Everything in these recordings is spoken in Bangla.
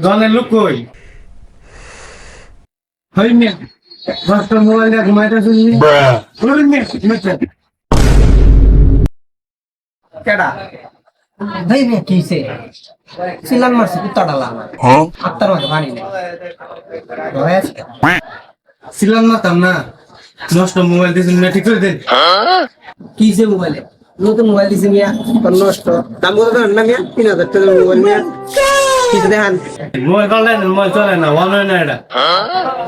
দলের লোক কই হইনি দশটা মোবাইল দিয়ে ঘুমাইতে শুনি কেডা ভাই মে কিছে সিলান মারছে কুত্তা ডালা আত্মার মাঝে পানি নেই ভয় আছে সিলান মারতাম না দশটা মোবাইল দিয়ে শুনি ঠিক করে দেন কিছে মোবাইলে নতুন মোবাইল দিছে মিয়া তোর নষ্ট দাম কত দেন না মিয়া 3000 টাকা মোবাইল মিয়া কিছে দেখান মোবাইল পাল্টাই দেন মোবাইল চলে না ওয়ান হয় না এটা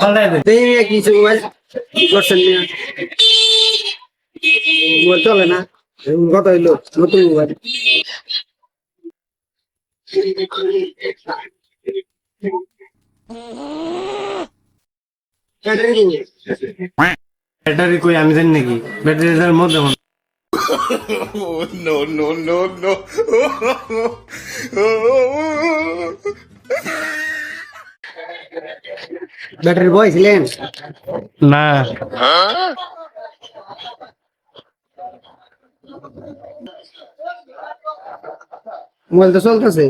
পাল্টাই দেন দেই মিয়া কিছে মোবাইল করছেন মিয়া মোবাইল চলে না কত হইলো নতুন মোবাইল ব্যাটারি কই আমি জানি নাকি ব্যাটারিটার মধ্যে Oh, no, no, no, no. Battery boy ছিলেন না মোবাইল তো চলতেছে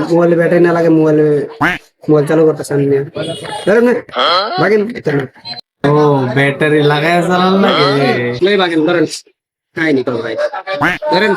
মোবাইলে ব্যাটারি না লাগে মোবাইল চালু করতেছেন মিয়া ধরেন না বাগেন ও ব্যাটারি লাগায় চালান লাগে লই বাগেন ধরেন কাহিনী করো ভাই ধরেন